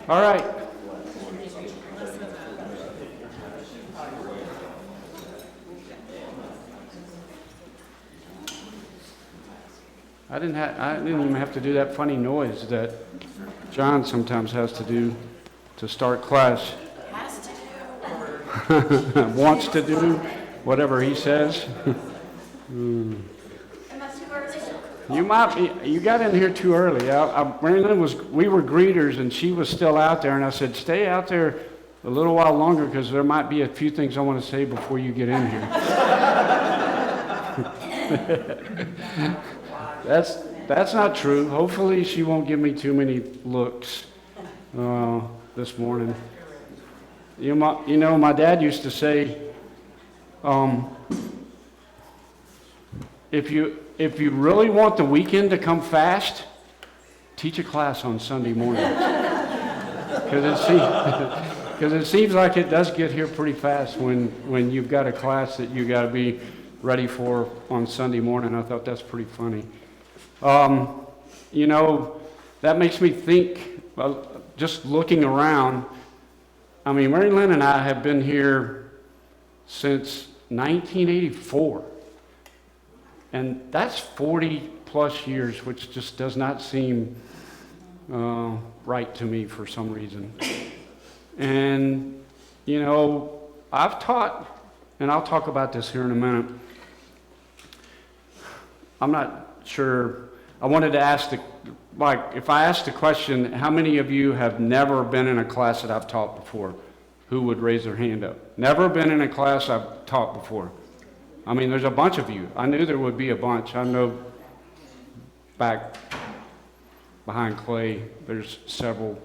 All right. I didn't even have to do that funny noise that John sometimes has to do to start class. Has to do, or Wants to do whatever he says. unless you are. You got in here too early. We were greeters and she was still out there, and I said, stay out there a little while longer because there might be a few things I want to say before you get in here. That's not true. Hopefully she won't give me too many looks this morning. My dad used to say, if you really want the weekend to come fast, teach a class on Sunday morning. Because it seems like it does get here pretty fast when you've got a class that you got to be ready for on Sunday morning. I thought that's pretty funny. That makes me think, just looking around, Mary Lynn and I have been here since 1984. And that's 40 plus years, which just does not seem right to me for some reason. And, I've taught, and I'll talk about this here in a minute. I'm not sure. I wanted to ask if I asked the question, how many of you have never been in a class that I've taught before? Who would raise their hand up? Never been in a class I've taught before. There's a bunch of you. I knew there would be a bunch. I know back behind Clay, there's several.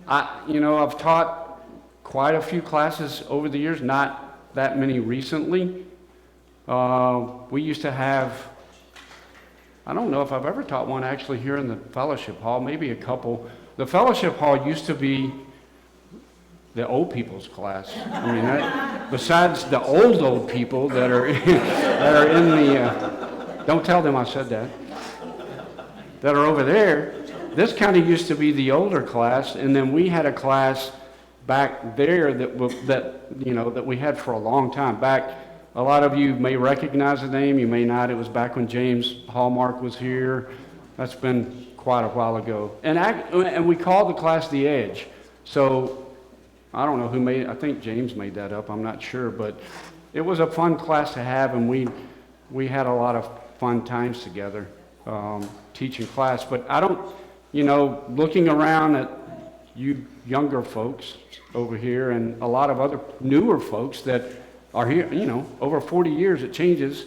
I've taught quite a few classes over the years, not that many recently. We used to have, I don't know if I've ever taught one actually here in the fellowship hall, maybe a couple. The fellowship hall used to be the old people's class. Besides the old people that are in the, don't tell them I said that, that are over there, this kind of used to be the older class, and then we had a class back there that we had for a long time. Back, a lot of you may recognize the name, you may not. It was back when James Hallmark was here. That's been quite a while ago. And we called the class The Edge. So I don't know I think James made that up, I'm not sure, but it was a fun class to have, and we had a lot of fun times together teaching class. But I don't, looking around at you younger folks over here and a lot of other newer folks that are here, over 40 years it changes.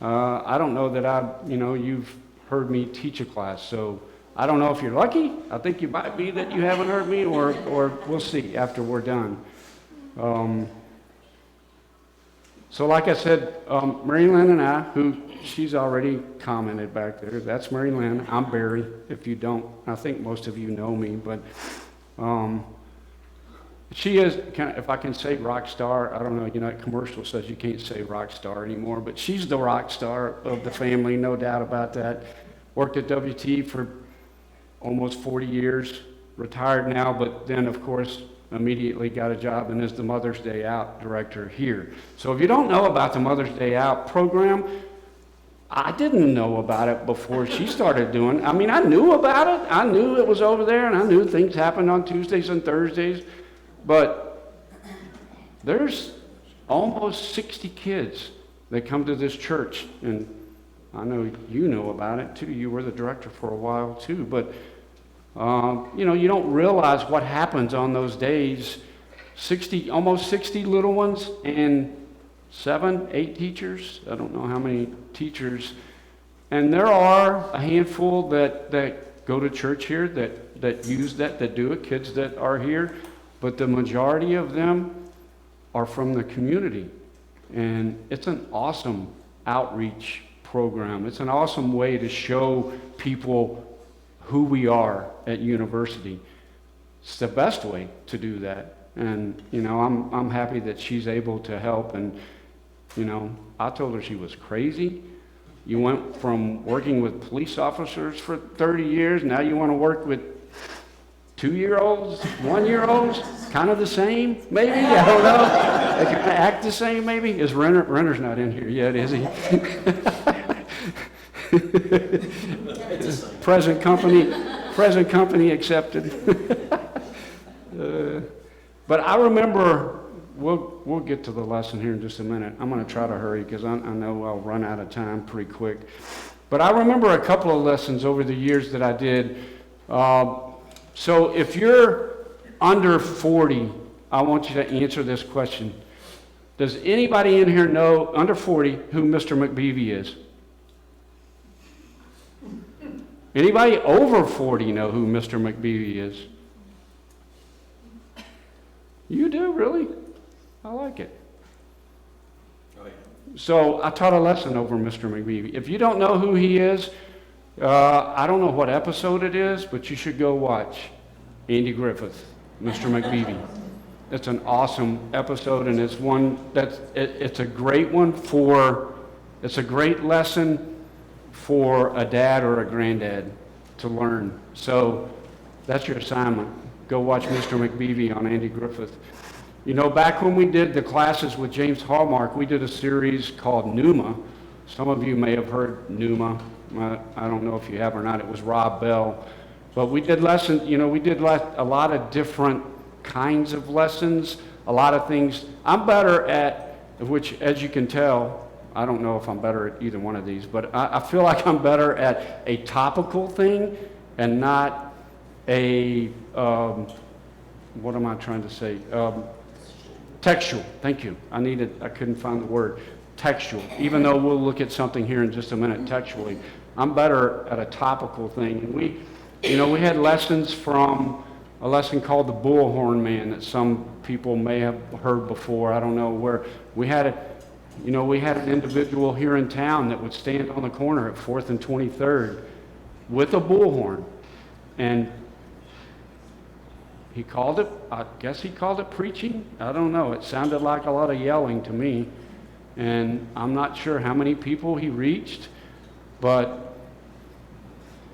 I don't know that you've heard me teach a class, so I don't know if you're lucky. I think you might be that you haven't heard me, or we'll see after we're done. So like I said, Mary Lynn and I, who she's already commented back there, that's Mary Lynn. I'm Barry, if you don't. I think most of you know me, but she is, if I can say rock star, I don't know, that commercial says you can't say rock star anymore, but she's the rock star of the family, no doubt about that. Worked at WT for almost 40 years, retired now, but then, of course, immediately got a job and is the Mother's Day Out director here. So if you don't know about the Mother's Day Out program, I didn't know about it before she started doing it. I knew about it. I knew it was over there, and I knew things happened on Tuesdays and Thursdays, but there's almost 60 kids that come to this church, and I know you know about it too. You were the director for a while too, but you don't realize what happens on those days. Almost 60 little ones and 7, 8 teachers. I don't know how many teachers. And there are a handful that go to church here that use that do it, kids that are here, but the majority of them are from the community. And it's an awesome outreach program. It's an awesome way to show people who we are at university. It's the best way to do that. And, I'm happy that she's able to help. And, I told her she was crazy. You went from working with police officers for 30 years, now you want to work with 2-year-olds, 1-year-olds, kind of the same, maybe, I don't know. They kind of act the same, maybe. Renner's not in here yet, is he? Present company accepted. But I remember, we'll get to the lesson here in just a minute. I'm going to try to hurry because I know I'll run out of time pretty quick. But I remember a couple of lessons over the years that I did. So if you're under 40, I want you to answer this question. Does anybody in here know, under 40, who Mr. McBeevy is? Anybody over 40 know who Mr. McBeevy is? You do, really? I like it. Oh, yeah. So I taught a lesson over Mr. McBeevy. If you don't know who he is, I don't know what episode it is, but you should go watch Andy Griffith, Mr. McBeevy. It's an awesome episode, and it's one it's a great one it's a great lesson for a dad or a granddad to learn. So that's your assignment. Go watch Mr. McBeevy on Andy Griffith. You know, back when we did the classes with James Hallmark, we did a series called Pneuma. Some of you may have heard Pneuma. I don't know if you have or not. It was Rob Bell. But we did lessons, you know, we did a lot of different kinds of lessons, a lot of things. I'm better at, which as you can tell, I don't know if I'm better at either one of these, but I feel like I'm better at a topical thing and not a, what am I trying to say? Textual, thank you. I couldn't find the word. Textual, even though we'll look at something here in just a minute textually. I'm better at a topical thing. And we had lessons from a lesson called the Bullhorn Man that some people may have heard before. I don't know where. We had an individual here in town that would stand on the corner at 4th and 23rd with a bullhorn. And I guess he called it preaching. I don't know. It sounded like a lot of yelling to me. And I'm not sure how many people he reached, but,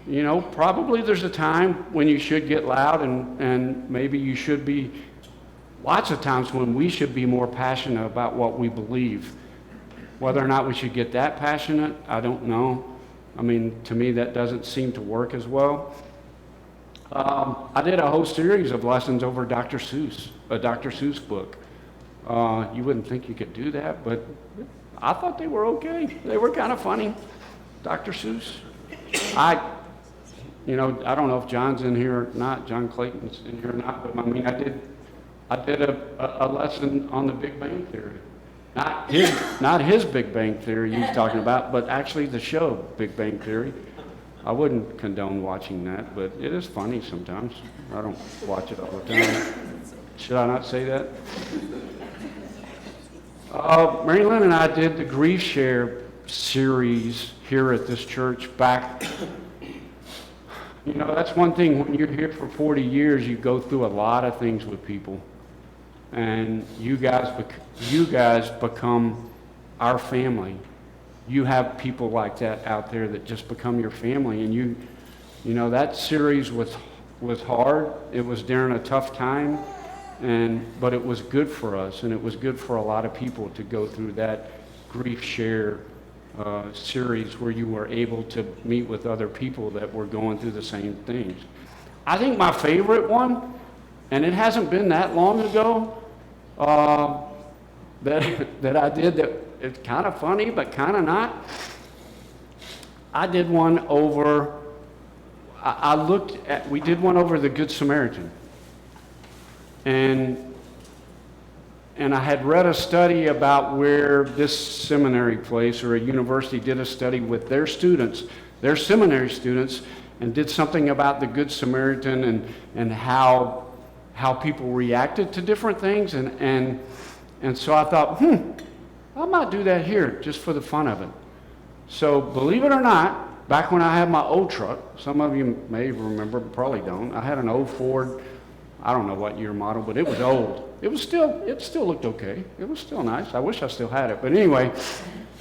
you know, probably there's a time when you should get loud and maybe you should be, lots of times when we should be more passionate about what we believe. Whether or not we should get that passionate, I don't know. I mean, to me, that doesn't seem to work as well. I did a whole series of lessons over Dr. Seuss, a Dr. Seuss book. You wouldn't think you could do that, but I thought they were okay. They were kind of funny. Dr. Seuss. I don't know if John's in here or not, John Clayton's in here or not, but I mean, I did a lesson on the Big Bang Theory. Not his Big Bang Theory he's talking about, but actually the show Big Bang Theory. I wouldn't condone watching that, but it is funny sometimes. I don't watch it all the time. Should I not say that? Mary Lynn and I did the Grief Share series here at this church back. You know, that's one thing. When you're here for 40 years, you go through a lot of things with people. And you guys become our family. You have people like that out there that just become your family. And you know, that series was hard. It was during a tough time. But it was good for us, and it was good for a lot of people to go through that Grief Share series where you were able to meet with other people that were going through the same things. I think my favorite one, and it hasn't been that long ago, that I did that it's kind of funny but kind of not. I did one over, we did one over the Good Samaritan. And I had read a study about where this seminary place or a university did a study with their students, their seminary students, and did something about the Good Samaritan and how people reacted to different things. And so I thought, I might do that here just for the fun of it. So believe it or not, back when I had my old truck, some of you may remember, probably don't, I had an old Ford, I don't know what year model, but it was old. It still looked okay. It was still nice. I wish I still had it. But anyway,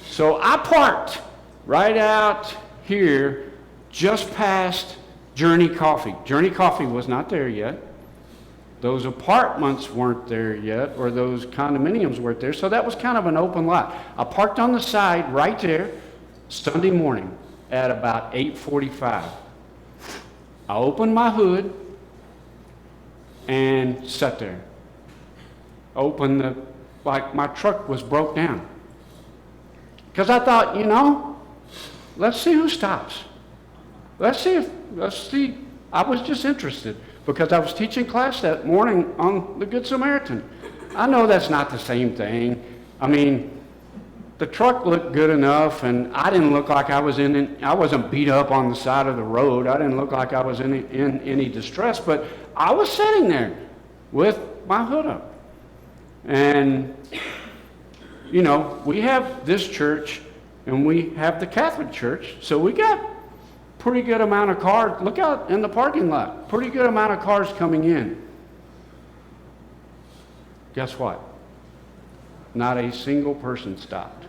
so I parked right out here just past Journey Coffee. Journey Coffee was not there yet. Those apartments weren't there yet, or those condominiums weren't there, so that was kind of an open lot. I parked on the side right there Sunday morning at about 8:45. I opened my hood and sat there. Like my truck was broke down. Because I thought, let's see who stops. Let's see. I was just interested because I was teaching class that morning on the Good Samaritan. I know that's not the same thing. I mean, the truck looked good enough, and I didn't look like I wasn't beat up on the side of the road. I didn't look like I was in any distress, but I was sitting there with my hood up. And, we have this church, and we have the Catholic Church, so we got pretty good amount of cars. Look out in the parking lot. Pretty good amount of cars coming in. Guess what? Not a single person stopped.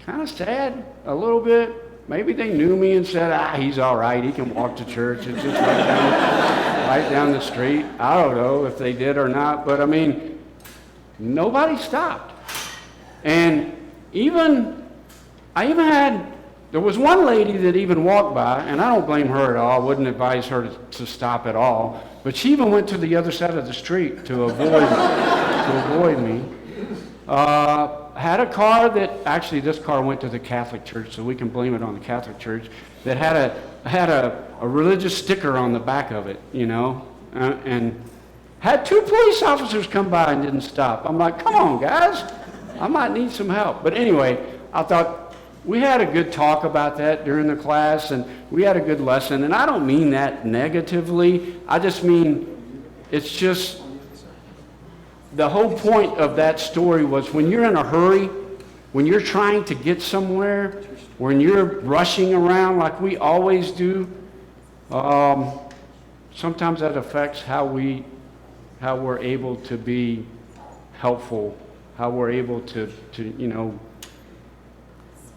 Kind of sad, a little bit. Maybe they knew me and said, he's all right. He can walk to church. It's just right down the street. I don't know if they did or not, but I mean, nobody stopped. And there was one lady that even walked by, and I don't blame her at all. I wouldn't advise her to stop at all. But she even went to the other side of the street to avoid me. Had a car that, actually this car went to the Catholic Church, so we can blame it on the Catholic Church, that had a religious sticker on the back of it, and had 2 police officers come by and didn't stop. I'm like, come on, guys. I might need some help. But anyway, I thought we had a good talk about that during the class, and we had a good lesson. And I don't mean that negatively. I just mean it's just the whole point of that story was when you're in a hurry, when you're trying to get somewhere, when you're rushing around like we always do, sometimes that affects how we're able to be helpful, how we're able to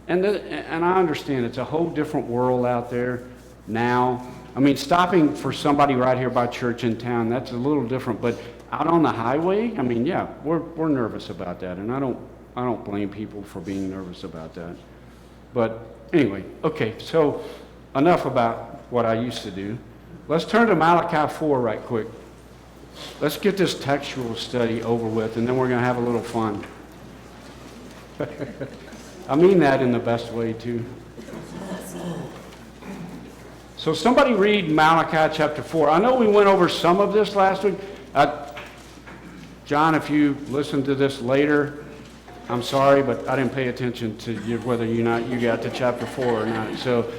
and I understand it's a whole different world out there now. I mean, stopping for somebody right here by church in town, that's a little different, but out on the highway, I mean, yeah, we're nervous about that, and I don't blame people for being nervous about that. But anyway, okay, so enough about what I used to do. Let's turn to Malachi 4 right quick. Let's get this textual study over with, and then we're going to have a little fun. I mean that in the best way, too. So somebody read Malachi chapter 4. I know we went over some of this last week. John, if you listen to this later, I'm sorry, but I didn't pay attention to whether you got to chapter 4 or not. So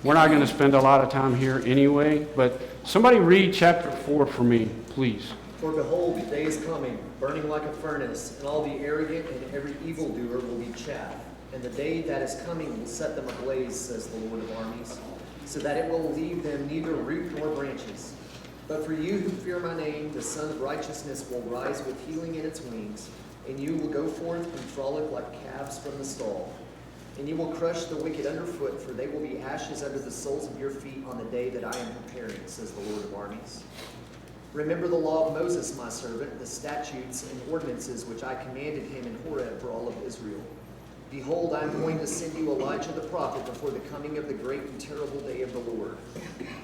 we're not going to spend a lot of time here anyway, but somebody read chapter 4 for me, please. For behold, the day is coming, burning like a furnace, and all the arrogant and every evildoer will be chaff. And the day that is coming will set them ablaze, says the Lord of armies, so that it will leave them neither root nor branches. But for you who fear my name, the Son of Righteousness will rise with healing in its wings, and you will go forth and frolic like calves from the stall. And you will crush the wicked underfoot, for they will be ashes under the soles of your feet on the day that I am preparing, says the Lord of armies. Remember the law of Moses, my servant, the statutes and ordinances which I commanded him in Horeb for all of Israel. Behold, I am going to send you Elijah the prophet before the coming of the great and terrible day of the Lord.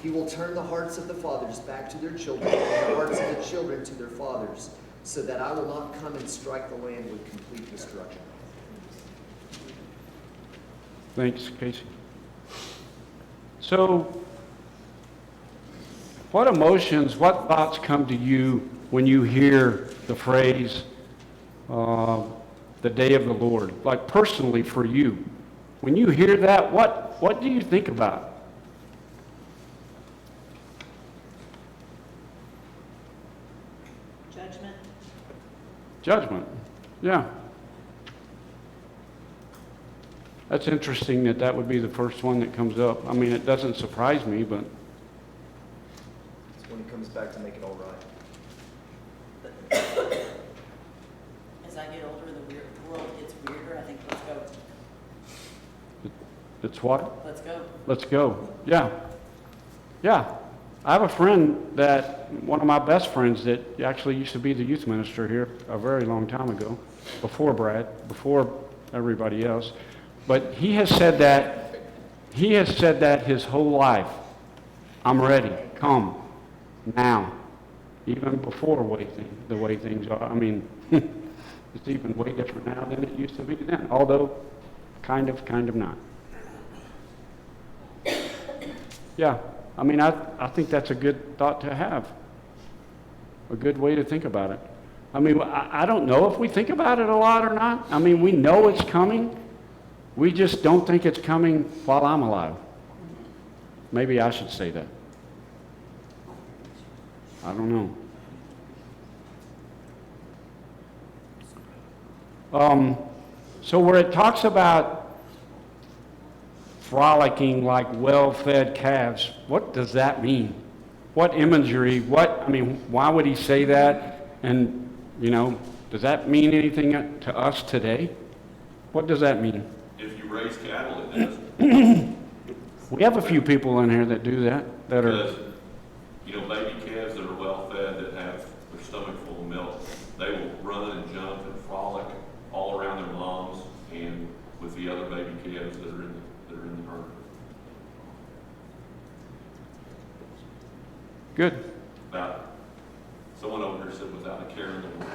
He will turn the hearts of the fathers back to their children, and the hearts of the children to their fathers, so that I will not come and strike the land with complete destruction. Thanks, Casey. So, what emotions, what thoughts come to you when you hear the phrase, the day of the Lord? Like personally for you, when you hear that, what do you think about? Judgment. Judgment, yeah. That's interesting that would be the first one that comes up. I mean, it doesn't surprise me, but... It's when he comes back to make it all right. As I get older, the world gets weirder. I think let's go. It's what? Let's go. Let's go. Yeah. Yeah. I have a friend that, one of my best friends that actually used to be the youth minister here a very long time ago, before Brad, before everybody else. But he has said that his whole life. I'm ready, come, now. Even before the way things are. I mean, it's even way different now than it used to be then, although kind of not. Yeah, I mean, I think that's a good thought to have, a good way to think about it. I mean, I don't know if we think about it a lot or not. I mean, we know it's coming. We just don't think it's coming while I'm alive. Maybe I should say that. I don't know. So where it talks about frolicking like well-fed calves, what does that mean? What imagery, I mean, why would he say that? And, does that mean anything to us today? What does that mean? If you raise cattle, it does. We have a few people in here that do that, Because, baby calves that are well fed, that have their stomach full of milk, they will run and jump and frolic all around their moms and with the other baby calves that are in the herd. Good. Someone over here said without a care in the world.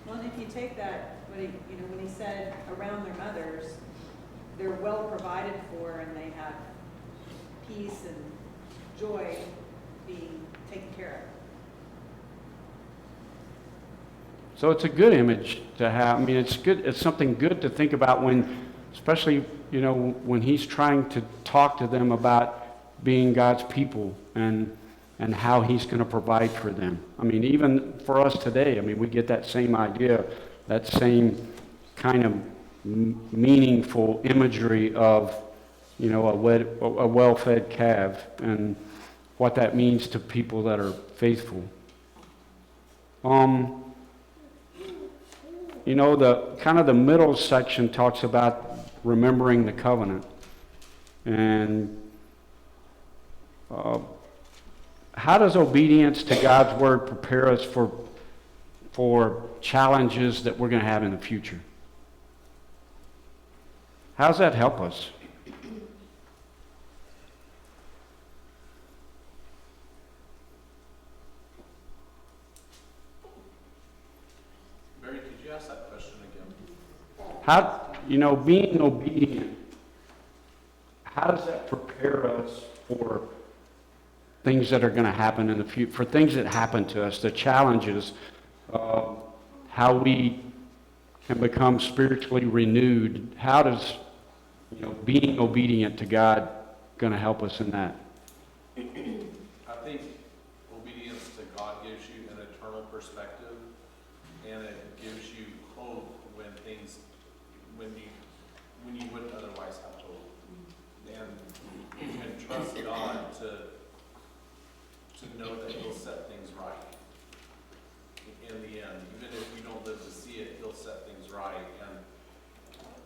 Well, and if you take that, when he said around their mothers, they're well provided for and they have peace and joy being taken care of. So it's a good image to have. I mean, it's good. It's something good to think about when, especially, when he's trying to talk to them about being God's people and how he's going to provide for them. I mean, even for us today, I mean, we get that same idea, that same kind of meaningful imagery of, a well-fed calf and what that means to people that are faithful. The middle section talks about remembering the covenant. And how does obedience to God's word prepare us for challenges that we're going to have in the future? How does that help us? Barry, could you ask that question again? How, being obedient, how does that prepare us for things that are going to happen in the future, for things that happen to us, the challenges, how we can become spiritually renewed? How does, being obedient to God going to help us in that? I think obedience to God gives you an eternal perspective, and it gives you hope when you wouldn't otherwise have hope. And you can trust God to know that He'll set things right in the end. Even if you don't live to see it, He'll set things right, and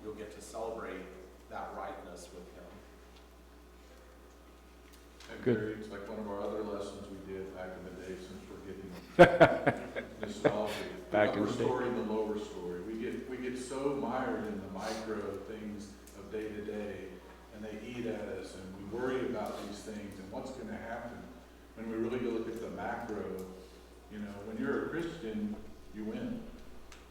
you'll get to celebrate that rightness with Him. And Good. Barry, it's like one of our other lessons we did back in the day, since we're getting nostalgic. Back the in upper the day. story and the lower story. We get so mired in the micro things of day to day, and they eat at us, and we worry about these things and what's going to happen. When we really go look at the macro, when you're a Christian, you win.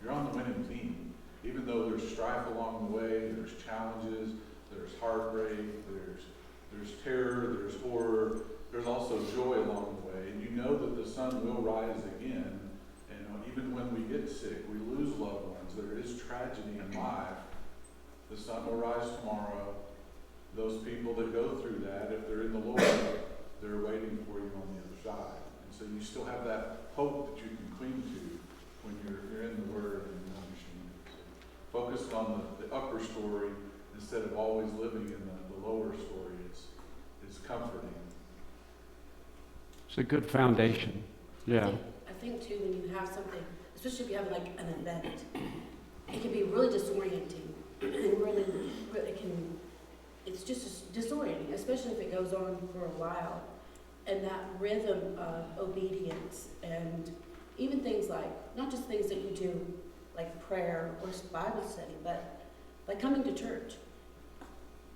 You're on the winning team. Even though there's strife along the way, there's challenges, there's heartbreak, there's terror, there's horror, there's also joy along the way. And you know that the sun will rise again. And even when we get sick, we lose loved ones, there is tragedy in life. The sun will rise tomorrow. Those people that go through that, if they're in the Lord, they're waiting for you on the other side. And so you still have that hope that you can cling to when you're in the Word and you understand it. So focus on the upper story instead of always living in the lower story. It's comforting. It's a good foundation. Yeah. I think too, when you have something, especially if you have like an event, it can be really disorienting and really it it's just disorienting, especially if it goes on for a while. And that rhythm of obedience, and even things like, not just things that you do, like prayer or Bible study, but like coming to church.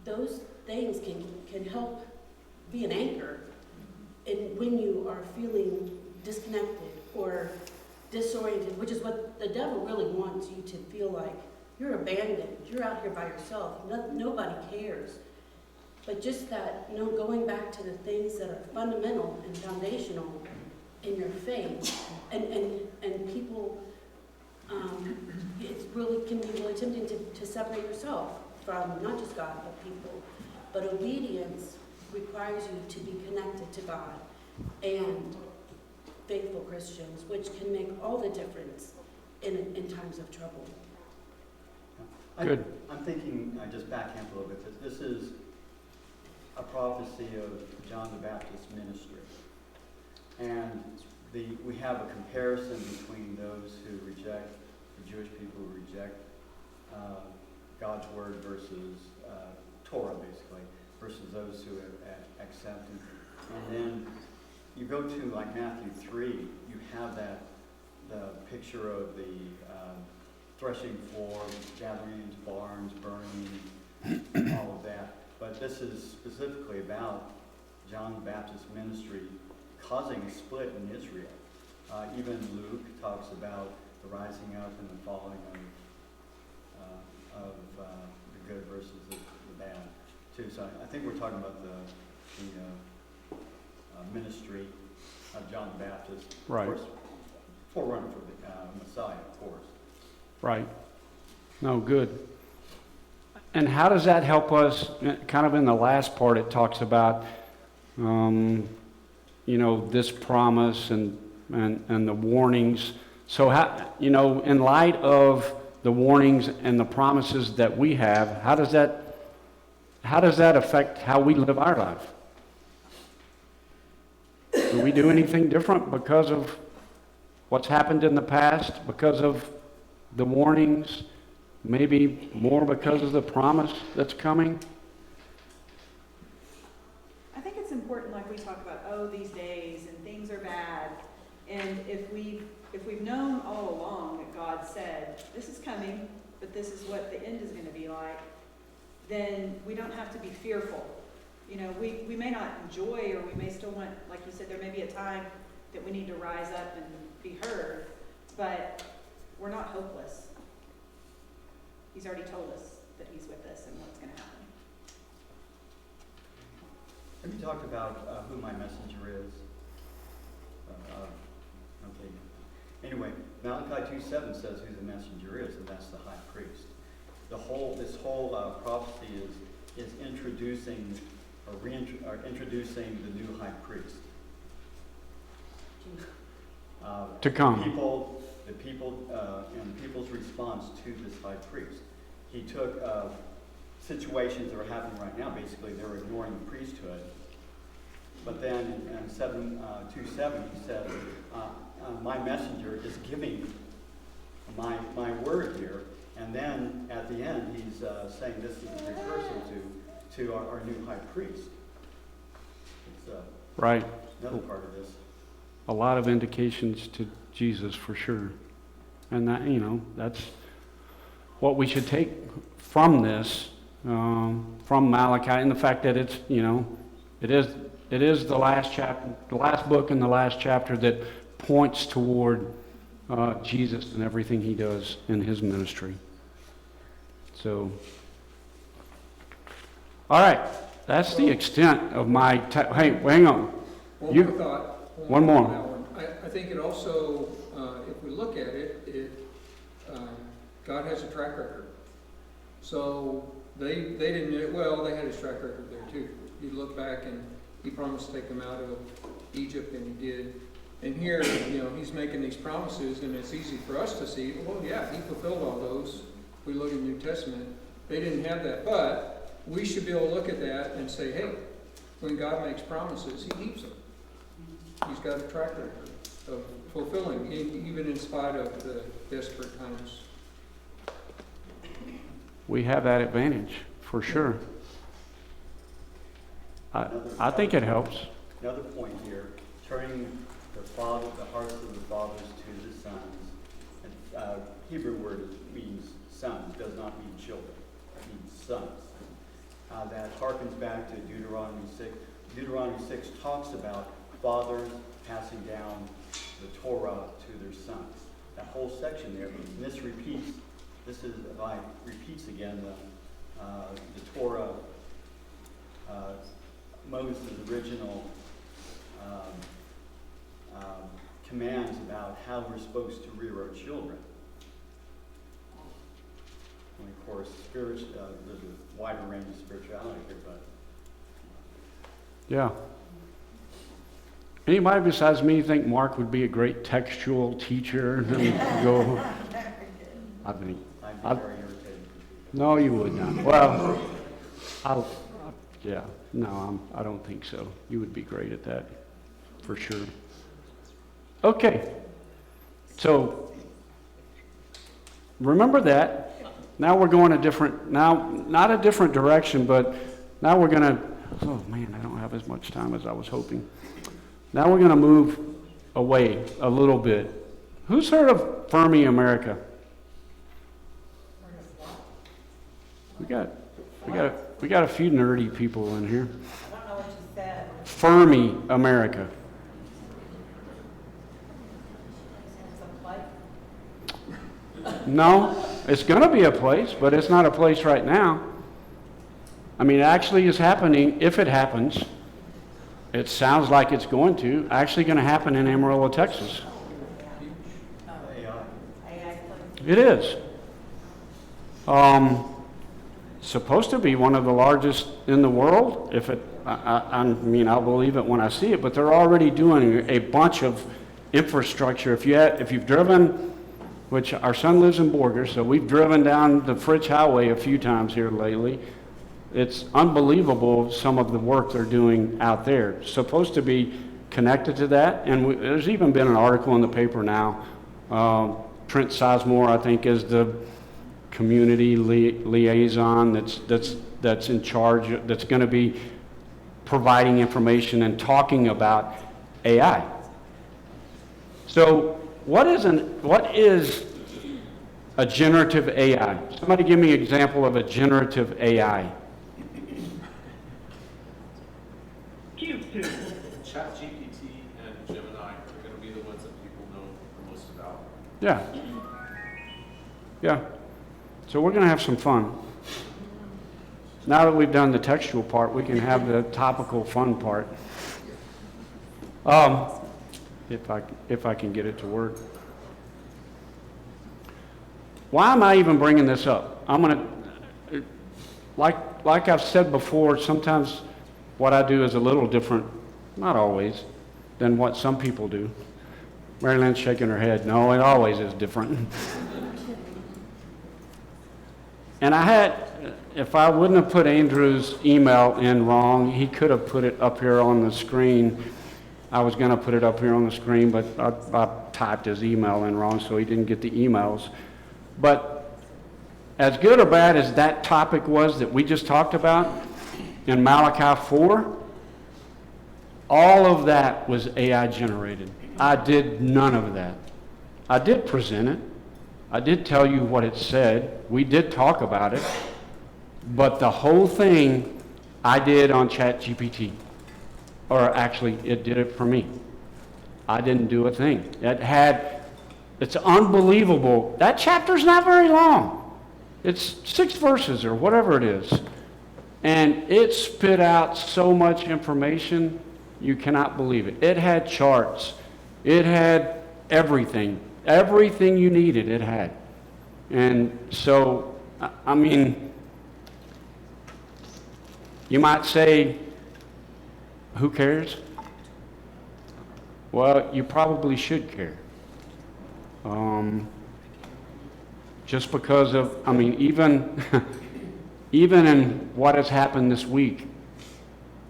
Those things can help be an anchor in when you are feeling disconnected or disoriented, which is what the devil really wants you to feel like. You're abandoned. You're out here by yourself. Nobody cares. But just that, going back to the things that are fundamental and foundational in your faith, and people, it really can be really tempting to separate yourself from not just God, but people. But obedience requires you to be connected to God and faithful Christians, which can make all the difference in times of trouble. Good. I'm thinking, just backhand a little bit, that this is a prophecy of John the Baptist's ministry. And we have a comparison between those who reject, the Jewish people who reject God's word versus Torah, basically, versus those who accept it. And then you go to like Matthew 3, you have the picture of the threshing floor, gathering into barns, burning, all of that. But this is specifically about John the Baptist's ministry causing a split in Israel. Even Luke talks about the rising up and the falling of the good versus the bad, too. So I think we're talking about the ministry of John the Baptist. Right. Of course, forerunner for the Messiah, of course. Right. No, good. And how does that help us? Kind of in the last part, it talks about, this promise and the warnings. So how, in light of the warnings and the promises that we have, how does that affect how we live our life? Do we do anything different because of what's happened in the past, because of the warnings, maybe more because of the promise that's coming? I think it's important, like we talk about, these days and things are bad. And if we've known all along that God said, this is coming, but this is what the end is going to be like, then we don't have to be fearful. We may not enjoy, or we may still want, like you said, there may be a time that we need to rise up and be heard, but we're not hopeless. He's already told us that he's with us and what's going to happen. Have you talked about who my messenger is? Okay. Anyway, Malachi 2:7 says who the messenger is, and that's the high priest. This whole prophecy is introducing introducing the new high priest. To come. The people and the people's response to this high priest. He took situations that are happening right now. Basically, they're ignoring the priesthood. But then in 2:7, he said, my messenger is giving my word here. And then at the end, he's saying this is a precursor to our new high priest. It's Right. another part of this. A lot of indications to Jesus for sure. And that, that's what we should take from this, from Malachi, and the fact that it's, it is the last chapter, the last book in the last chapter that points toward Jesus and everything he does in his ministry. So, all right, that's the extent of my, hey, hang on. One You- more thought. one more. on that one. I think it also, if we look at it, God has a track record. So they didn't, they had his track record there too. You look back and he promised to take them out of Egypt, and he did. And here, he's making these promises, and it's easy for us to see, well, yeah, he fulfilled all those. We look in the New Testament, they didn't have that. But we should be able to look at that and say, hey, when God makes promises, he keeps them. He's got a track record of fulfilling, even in spite of the desperate times. We have that advantage, for sure. I think it helps. Another point here, turning the hearts of the fathers to the sons. And, Hebrew word means sons, does not mean children. It means sons. That harkens back to Deuteronomy 6. Deuteronomy 6 talks about fathers passing down the Torah to their sons. That whole section there, and this repeats. Repeats again the Torah, Moses' original commands about how we're supposed to rear our children. And of course, there's a wider range of spirituality here, but Yeah. Anybody besides me think Mark would be a great textual teacher? I think. I'd be very irritated. No, you would not. Well, I don't think so. You would be great at that, for sure. Okay. So, remember that. Now we're going not a different direction, but now we're going to, oh man, I don't have as much time as I was hoping. Now we're going to move away a little bit. Who's heard of Fermi America? We got a few nerdy people in here. I don't know what you said. Fermi America. It's a place. No, it's going to be a place, but it's not a place right now. I mean, it actually is happening. If it happens, it sounds like it's going to. Actually going to happen in Amarillo, Texas. AI place. It is. Supposed to be one of the largest in the world. I mean, I'll believe it when I see it. But they're already doing a bunch of infrastructure. If you've driven, which our son lives in Borger, so we've driven down the Fritz Highway a few times here lately. It's unbelievable some of the work they're doing out there. It's supposed to be connected to that, and there's even been an article in the paper now. Trent Sizemore, I think, is the community liaison that's in charge, that's going to be providing information and talking about AI. So what is a generative AI? Somebody give me an example of a generative AI. ChatGPT and Gemini are going to be the ones that people know the most about. Yeah. Yeah. So we're going to have some fun. Now that we've done the textual part, we can have the topical fun part. If I can get it to work. Why am I even bringing this up? I'm going to, like I've said before, sometimes what I do is a little different, not always, than what some people do. Mary Lynn's shaking her head. No, it always is different. And if I wouldn't have put Andrew's email in wrong, he could have put it up here on the screen. I was going to put it up here on the screen, but I typed his email in wrong, so he didn't get the emails. But as good or bad as that topic was that we just talked about in Malachi 4, all of that was AI generated. I did none of that. I did present it. I did tell you what it said. We did talk about it. But the whole thing I did on ChatGPT. Or actually, it did it for me. I didn't do a thing. It's unbelievable. That chapter's not very long. It's 6 verses or whatever it is. And it spit out so much information, you cannot believe it. It had charts. It had everything. Everything you needed, it had. And so, I mean, you might say, who cares? Well, you probably should care. Just because of, I mean, even in what has happened this week,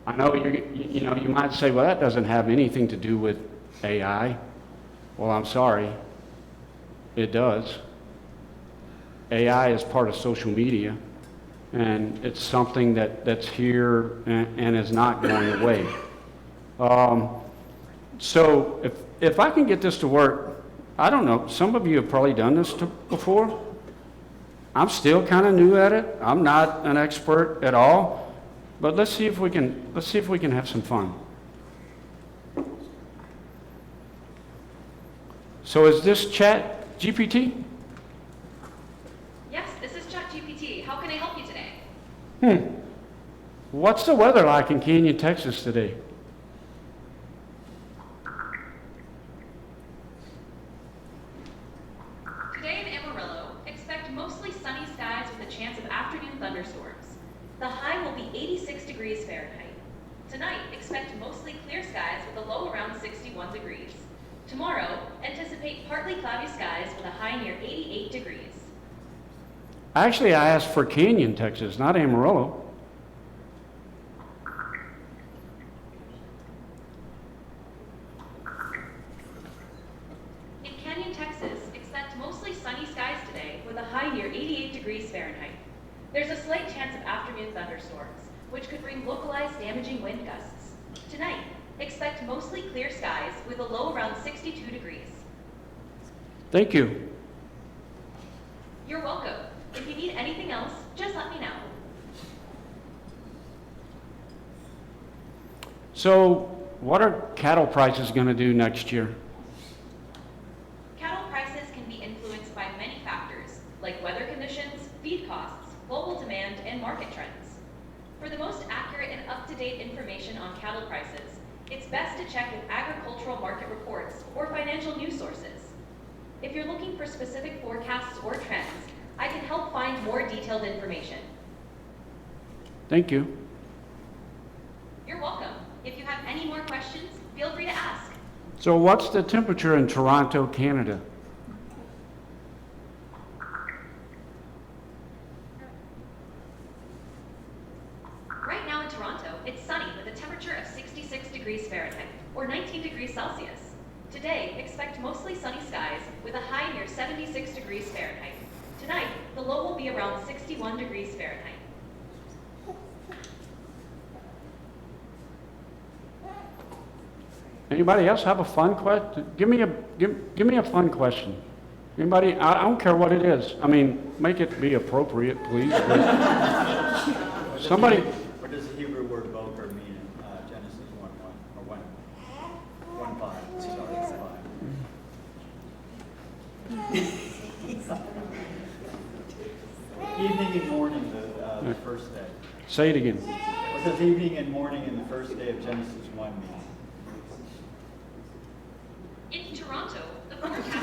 I know you might say, well, that doesn't have anything to do with AI. Well, I'm sorry. It does. AI is part of social media. And it's something that's here and is not going away. So if I can get this to work, I don't know, some of you have probably done this before. I'm still kind of new at it. I'm not an expert at all, but let's see if we can have some fun. So is this Chat GPT? Yes, this is ChatGPT. How can I help you today? What's the weather like in Canyon, Texas today? Today in Amarillo, expect mostly sunny skies with a chance of afternoon thunderstorms. The high will be 86 degrees Fahrenheit. Tonight, expect mostly clear skies with a low around 61 degrees. Tomorrow, anticipate partly cloudy skies with a high near 88 degrees. Actually, I asked for Canyon, Texas, not Amarillo. In Canyon, Texas, expect mostly sunny skies today with a high near 88 degrees Fahrenheit. There's a slight chance of afternoon thunderstorms, which could bring localized damaging wind gusts. Tonight, expect mostly clear skies with a low around 62 degrees. Thank you. You're welcome. If you need anything else, just let me know. So, what are cattle prices going to do next year? Cattle prices can be influenced by many factors, like weather conditions, feed costs, global demand, and market trends. For the most accurate and up-to-date information on cattle prices, it's best to check with agricultural market reports or financial news sources. If you're looking for specific forecasts or trends, I can help find more detailed information. Thank you. You're welcome. If you have any more questions, feel free to ask. So, what's the temperature in Toronto, Canada? Right now in Toronto, it's sunny with a temperature of 66 degrees Fahrenheit, or 19 degrees Celsius. Today, expect mostly sunny skies with a high near 76 degrees Fahrenheit. Tonight, the low will be around 61 degrees Fahrenheit. Anybody else have a fun question? Give me a fun question. Anybody? I don't care what it is. I mean, make it be appropriate, please. But somebody. What does the Hebrew word boker mean in Genesis 1:1 or 1:5? Sorry, 5. Evening and morning, the first day. Say it again. What does evening and morning in the first day of Genesis 1 mean? In Toronto, the forecast in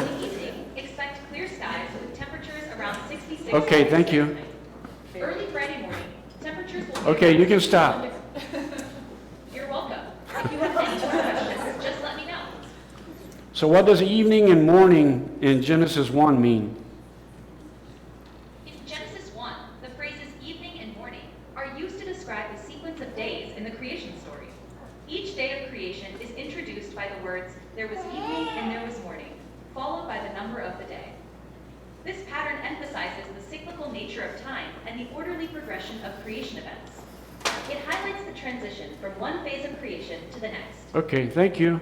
the evening, expect clear skies with temperatures around 66 Okay, degrees thank you. Fahrenheit. Early Friday morning, temperatures will be Okay, around you can 61 stop. degrees. You're welcome. If you have any more questions, just let me know. So, what does evening and morning in Genesis 1 mean? In Genesis 1, the phrases evening and morning are used to describe the sequence of days in the creation story. Each day of creation is introduced by the words, "There was evening and there was morning," followed by the number of the day. This pattern emphasizes the cyclical nature of time and the orderly progression of creation events. It highlights the transition from one phase of creation to the next. Okay, thank you.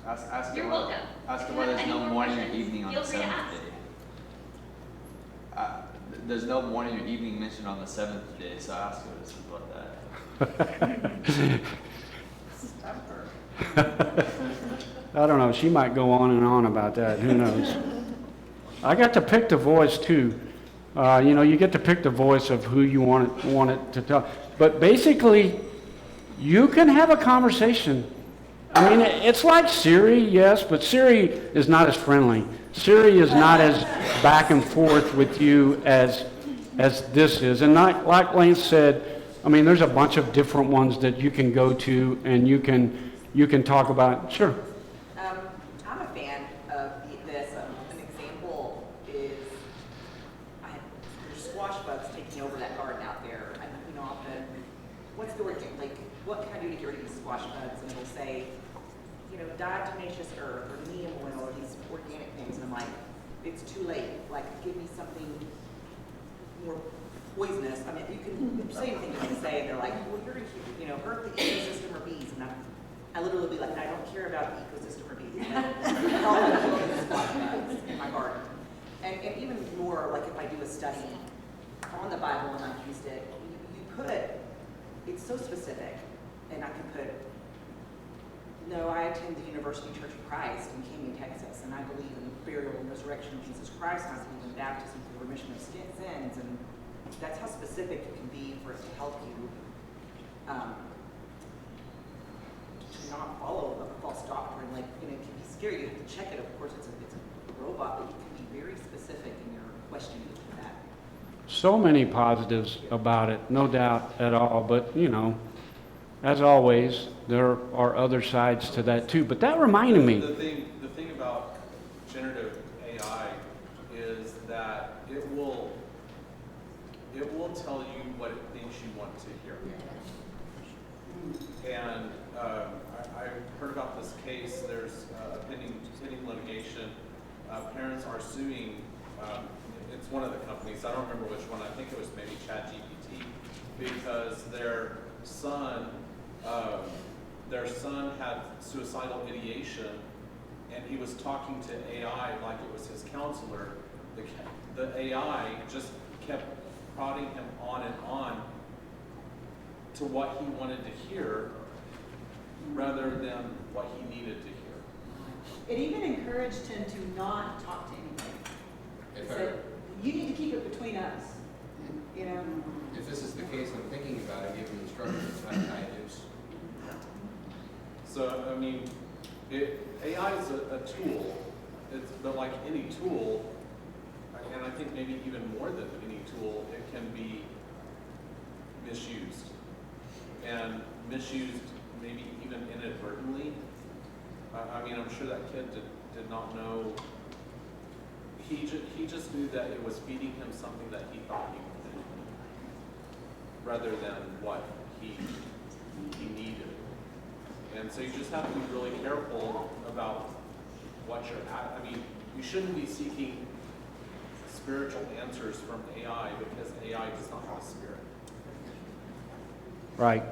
Ask You're her welcome. Ask her If you why have there's any no more morning or questions, evening on feel the free to seventh ask. day. There's no morning or evening mentioned on the seventh day, so I asked her this about that. I don't know. She might go on and on about that. Who knows? I got to pick the voice too. You get to pick the voice of who you want it to tell. But basically, you can have a conversation. I mean, it's like Siri, yes, but Siri is not as friendly. Siri is not as back and forth with you as this is. And like Lance said, I mean, there's a bunch of different ones that you can go to and you can talk about. Sure. I'm a fan of this. An example is there's squash bugs taking over that garden out there. And often, what's the word? Like, what can I do to get rid of these squash bugs? And it'll say, diatomaceous earth or neem oil or these organic things, and I'm like, it's too late. Like, give me something more poisonous. I mean, you can say anything you can say, and they're like, well, you're hurt the ecosystem or bees, and I literally be like, I don't care about the ecosystem or bees. Like, all I know is bugs in my garden. And even more, like if I do a study on the Bible and I've used it, you put, it's so specific, and I can put, no, I attend the University Church of Christ in Canyon, Texas, and I believe in the burial and resurrection of Jesus Christ, and I believe in baptism for the remission of sins, and that's how specific you can be for it to help you to not follow a false doctrine. Like, it can be scary, you have to check it, of course, it's a robot, but you can be very specific in your questioning of that. So many positives about it, no doubt at all, but as always, there are other sides to that too. But that reminded me. The thing about generative AI is that it will tell you what it thinks you want to hear. And I heard about this case. There's a pending litigation. Parents are suing. It's one of the companies. I don't remember which one. I think it was maybe ChatGPT, because their son had suicidal ideation, and he was talking to AI like it was his counselor. The AI just kept prodding him on and on to what he wanted to hear rather than what he needed to hear. It even encouraged him to not talk to anybody. It said, you need to keep it between us, If this is the case, I'm thinking about it, give them instructions how to use. So, I mean, AI is a tool, but like any tool, and I think maybe even more than any tool, it can be misused. And misused maybe even inadvertently. I mean, I'm sure that kid did not know. He just knew that it was feeding him something that he thought he wanted, rather than what he needed. And so you just have to be really careful about what you're at. I mean, you shouldn't be seeking spiritual answers from AI, because AI does not have a spirit. Right.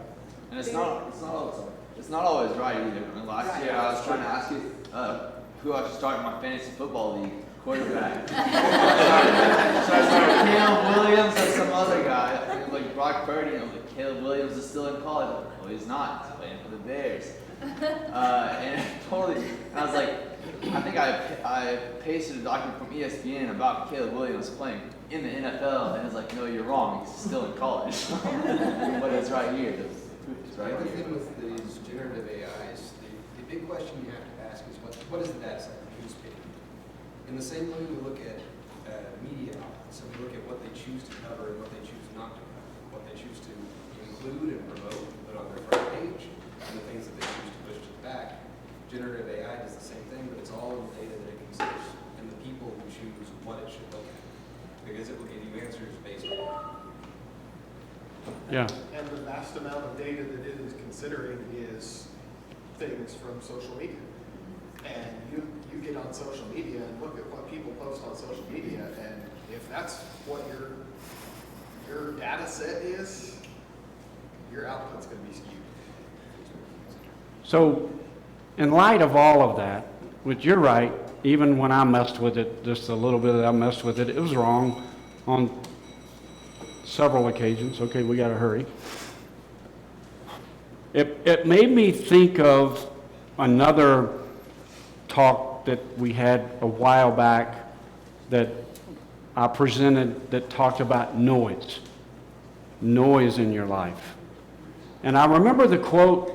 And it's not always right either. I mean, last year I was trying to ask you who I should start in my fantasy football league quarterback. Should I start Caleb Williams or some other guy? I think it was like Brock Purdy. And I was like, Caleb Williams is still in college. I'm like, no, he's not. He's playing for the Bears. And I was like, I think I pasted a document from ESPN about Caleb Williams playing in the NFL, and it's like, no, you're wrong. He's still in college. But it's right here. It's right The other here. thing with these generative AIs, the big question you have to ask is what is the data set that who's picking? In the same way we look at media outlets, and we look at what they choose to cover and what they choose not to cover, what they choose to include and promote and put on their front page, and the things that they choose to push to the back. Generative AI does the same thing, but it's all in the data that it considers, and the people who choose what it should look at, because it will give you answers based on that. Yeah. And the vast amount of data that it is considering is things from social media. And you get on social media and look at what people post on social media, and if that's what your data set is, your output's going to be skewed. So, in light of all of that, which you're right, even when I messed with it, just a little bit that I messed with it, it was wrong on several occasions. Okay, we got to hurry. It made me think of another talk that we had a while back that I presented that talked about noise in your life. And I remember the quote.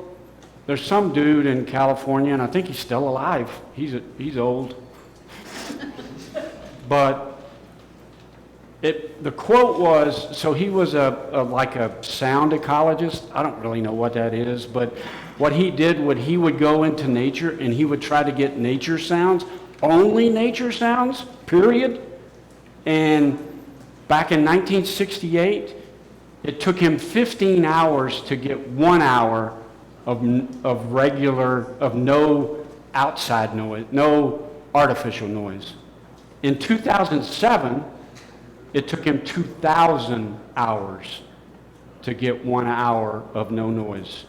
There's some dude in California, and I think he's still alive. He's old. But the quote was, so he was like a sound ecologist. I don't really know what that is, but what he did, he would go into nature and he would try to get nature sounds, only nature sounds, period. And back in 1968, it took him 15 hours to get 1 hour of no outside noise, no artificial noise. In 2007, it took him 2,000 hours to get 1 hour of no noise.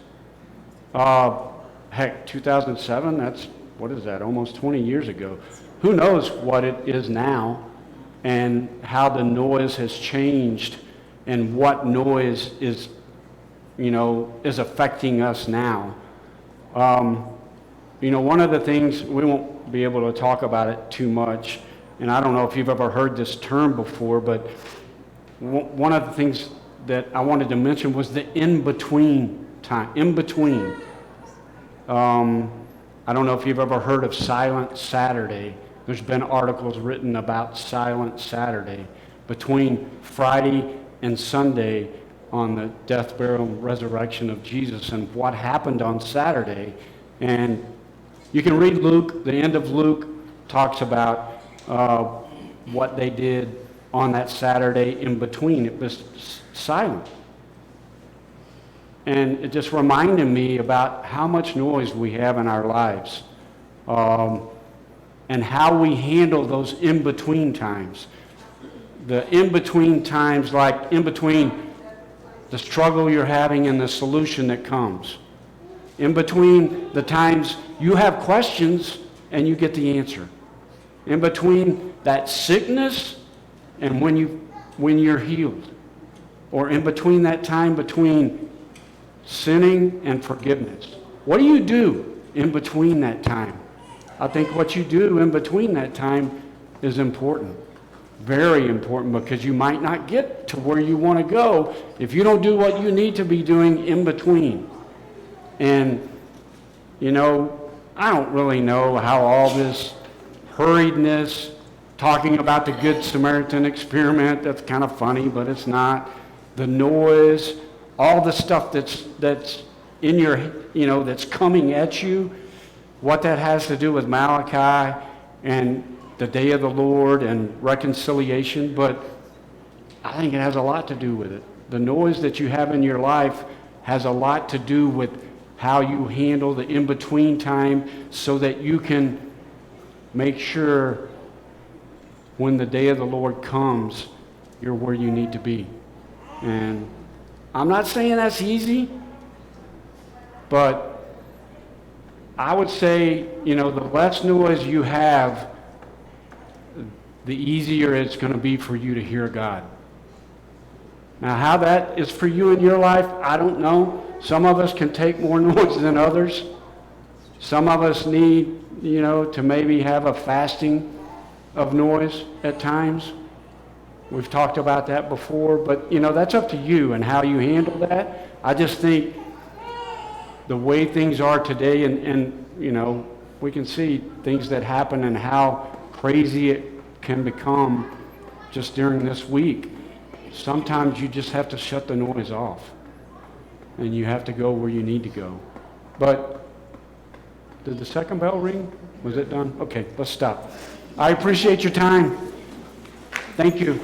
Heck, 2007, that's, what is that, almost 20 years ago. Who knows what it is now and how the noise has changed and what noise is, is affecting us now. One of the things, we won't be able to talk about it too much, and I don't know if you've ever heard this term before, but one of the things that I wanted to mention was the in-between time, in-between. I don't know if you've ever heard of Silent Saturday. There's been articles written about Silent Saturday, between Friday and Sunday on the death, burial, and resurrection of Jesus and what happened on Saturday. And you can read Luke. The end of Luke talks about what they did on that Saturday in between. It was silent. And it just reminded me about how much noise we have in our lives, and how we handle those in-between times. The in-between times, like in between the struggle you're having and the solution that comes. In between the times you have questions and you get the answer. In between that sickness and when you're healed. Or in between that time between sinning and forgiveness. What do you do in between that time? I think what you do in between that time is important. Very important, because you might not get to where you want to go if you don't do what you need to be doing in between. And, I don't really know how all this hurriedness, talking about the Good Samaritan experiment, that's kind of funny, but it's not. The noise, all the stuff that's in your, that's coming at you, what that has to do with Malachi and the day of the Lord and reconciliation, but I think it has a lot to do with it. The noise that you have in your life has a lot to do with how you handle the in-between time so that you can make sure when the day of the Lord comes, you're where you need to be. And I'm not saying that's easy, but I would say, the less noise you have, the easier it's going to be for you to hear God. Now, how that is for you in your life, I don't know. Some of us can take more noise than others. Some of us need, to maybe have a fasting of noise at times. We've talked about that before, but, that's up to you and how you handle that. I just think the way things are today, and we can see things that happen and how crazy it can become just during this week. Sometimes you just have to shut the noise off, and you have to go where you need to go. But did the second bell ring? Was it done? Okay, let's stop. I appreciate your time. Thank you.